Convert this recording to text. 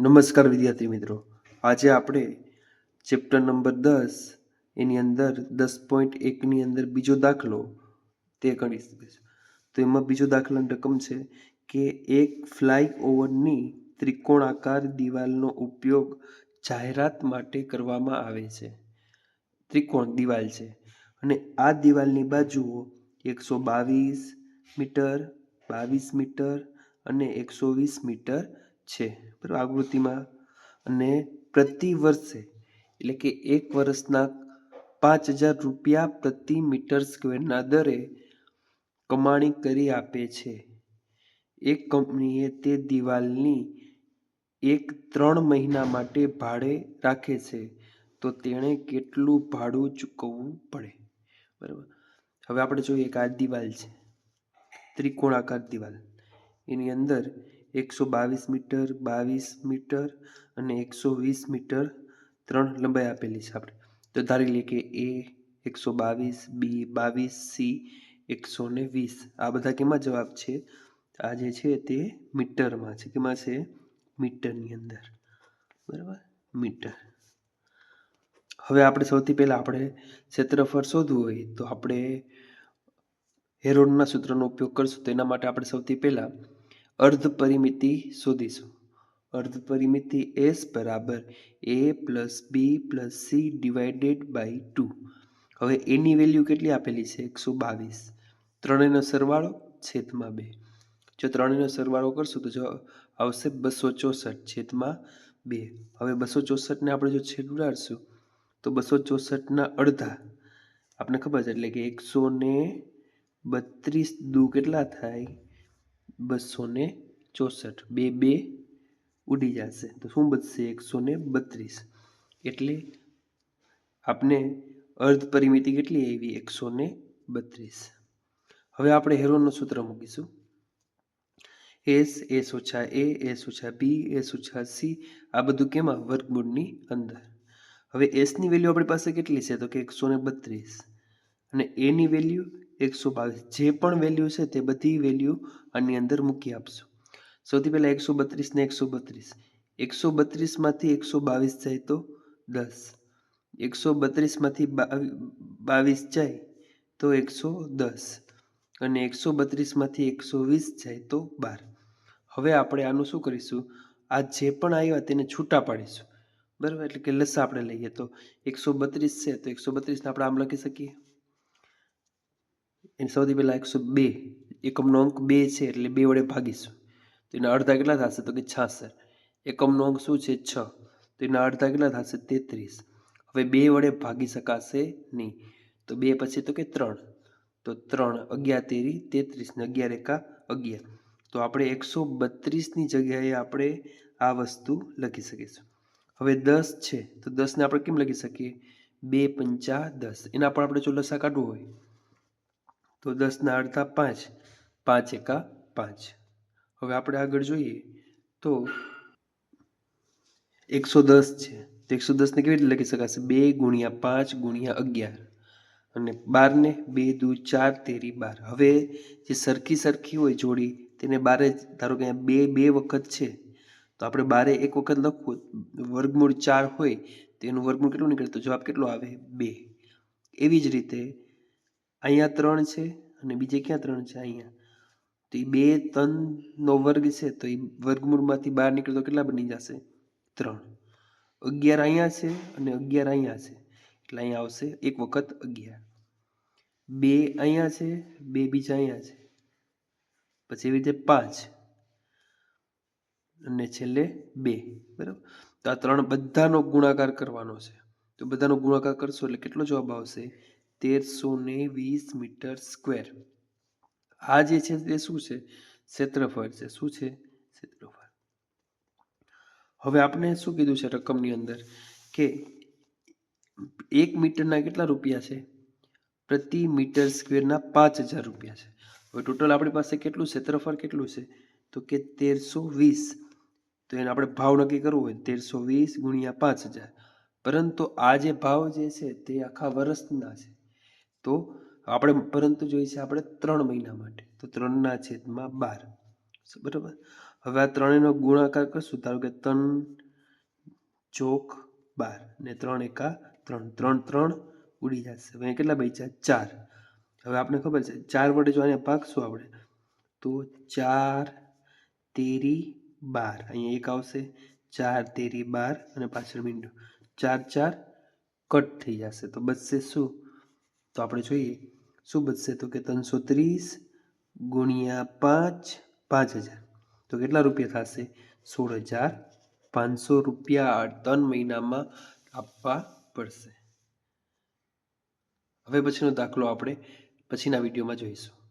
નમસ્કાર વિદ્યાર્થી મિત્રો, આજે આપણે ચેપ્ટર નંબર 10 એની અંદર 10.1ની અંદર બીજો દાખલો તે ગણીશું. તો એમાં બીજો દાખલાની રકમ છે કે એક ફ્લાયઓવરની ત્રિકોણાકાર દિવાલનો ઉપયોગ જાહેરાત માટે કરવામાં આવે છે. ત્રિકોણ દિવાલ છે અને આ દિવાલની બાજુઓ 122 મીટર, 22 મીટર અને 120 મીટર છે, બરાબર, આકૃતિમાં. અને પ્રતિ વર્ષે એટલે કે 1 વર્ષના 5,000 રૂપિયા પ્રતિ મીટર સ્ક્વેરના દરે કમાણી કરી આપે છે. એક કંપનીએ તે દિવાલની 3 મહિના માટે ભાડે રાખે છે, તો તેણે કેટલું ભાડું ચૂકવવું પડે? બરાબર. હવે આપણે જોઈએ કે આ દિવાલ છે, ત્રિકોણાકાર દિવાલ. એની અંદર 122 મીટર, 22 મીટર અને 120 મીટર 3 લંબાઈ આપેલી છે. આપણે તો ધારી લઈએ કે એ 122, બી 22, સી 120. આ બધા કેમાં જવાબ છે? આ જે છે તે મીટરમાં છે. કેમાં છે? મીટરની અંદર, બરાબર, મીટર. હવે આપણે સૌથી પહેલા આપણે ક્ષેત્રફળ શોધવું હોય તો આપણે હેરોનના સૂત્રનો ઉપયોગ કરશું. તો એના માટે આપણે સૌથી પહેલા અર્ધ પરિમિતિ શોધીશું. અર્ધ પરિમિતિ S બરાબર A plus B plus C divided by 2. હવે એની વેલ્યુ કેટલી આપેલી છે? 122. ત્રણેયનો સરવાળો છેદમાં 2. જો ત્રણેયનો સરવાળો કરશું તો જો આવશે 264 છેદમાં 2. હવે 264ને આપણે જો છેદ ઉડાડશું તો 264ના અડધા આપણે ખબર છે, એટલે કે 132 દુ કેટલા થાય? 264. 2 ઉડી જશે તો શું બચશે? 132. એટલે આપણે અર્ધ પરિમિતિ કેટલી આવી? 132. હવે આપણે હેરોનનું સૂત્ર મૂકીશું. S ઓછા A, S ઓછા B, S ઓછા C, આ બધું કેમાં? વર્ગમૂળની અંદર. હવે S ની વેલ્યુ આપણી પાસે કેટલી છે? તો કે 132 અને A ની વેલ્યુ 122. જે પણ વેલ્યુ છે તે બધી વેલ્યુ આની અંદર મૂકી આપશું. સૌથી પહેલા 132 ને 132. 132 માંથી 122 જાય તો 10. 132 માંથી 22 જાય તો 110 અને 132 માંથી 120 જાય તો 12. હવે આપણે આનું શું કરીશું? આ જે પણ આવ્યા તેને છૂટા પાડીશું, બરાબર, એટલે કે લસા આપણે લઈએ. તો 132 છે તો 132 ને આપણે આમ લખી શકીએ. એને સૌથી પહેલા 102, એકમનો અંક 2 છે એટલે 2 વડે ભાગીશું. તો એના અડધા કેટલા થશે? તો કે 66. એકમનો અંક શું છે? 6. તો એના અડધા કેટલા થશે? 33. હવે 2 વડે ભાગી શકાશે નહીં તો 2 પછી તો કે 3. તો 3 11 તેરી 33 ને 11 એકા 11. તો આપણે 132ની જગ્યાએ આપણે આ વસ્તુ લખી શકીશું. હવે 10 છે તો 10ને આપણે કેમ લખી શકીએ? 2 પંચા 10. એના પર આપણે જો લસા કાઢવો હોય તો 10ના અડધા 5, 5 એકા 5. હવે આપણે આગળ જોઈએ તો 110 છે તો 110ને કેવી રીતે લખી શકાશે? 2 ગુણ્યા 5 ગુણ્યા 11 અને 12ને 2 દુ 4 તેરી 12. હવે જે સરખી હોય જોડી તેને 12, ધારો કે 2 વખત છે તો આપણે 12 એક વખત લખવું. વર્ગમૂળ 4 હોય તો એનું વર્ગમૂળ કેટલું નીકળે? તો જવાબ કેટલો આવે? 2. એવી જ રીતે અહીંયા 3 છે અને બીજે ક્યાં 3 છે? અહીંયા. તો એ 2 3નો વર્ગ છે તો એ વર્ગમૂળમાંથી બહાર નીકળે તો કેટલા બની જશે? 3. 11 અહીંયા છે અને 11 અહીંયા છે એટલે અહીંયા આવશે એક વખત 11. 2 અહીંયા છે, 2 બીજા અહીંયા છે, પછી એવી રીતે 5 અને છેલ્લે 2, બરાબર. તો આ 3 બધાનો ગુણાકાર કરવાનો છે. તો બધાનો ગુણાકાર કરશો એટલે કેટલો જવાબ આવશે? 1320 મીટર સ્ક્વેર. આ જે છે તે શું છે? ક્ષેત્રફળ છે. શું છે? ક્ષેત્રફળ. હવે આપણે શું કીધું છે રકમની અંદર કે 1 મીટરના કેટલા રૂપિયા છે? પ્રતિ મીટર સ્ક્વેરના 5,000 રૂપિયા છે. હવે ટોટલ આપણી પાસે કેટલું ક્ષેત્રફળ કેટલું છે? તો કે 1320. તો એને આપણે ભાવ નક્કી કરવો હોય 1320 ગુણ્યા 5,000. પરંતુ આ જે ભાવ જે છે તે આખા વર્ષના છે. તો આપણે પરંતુ જોઈએ છે આપણે 3 મહિના માટે, તો 3/12, બરાબર. હવે આ ત્રણેયનો ગુણાકાર કરશું. ધારો કે 3 ચોક 12 ને 3 એકા 3, 3 3 ઉડી જશે. હવે અહીંયા કેટલા બચ્યા? 4. હવે આપણે ખબર છે 4 વડે જો અહીંયા ભાગશું આપણે તો 4 તેરી 12, અહીંયા 1 આવશે, 4 તેરી 12 અને પાછળ મીંડું, 4 4 કટ થઈ જશે. તો બચશે શું? તો આપણે જોઈએ શું બચશે, તો કે 330 ગુણ્યા 5 5000. તો કેટલા રૂપિયા થશે? 16,500 રૂપિયા 3 મહિનામાં આપવા પડશે. હવે પછીનો દાખલો આપણે પછીના વિડીયોમાં જોઈશું.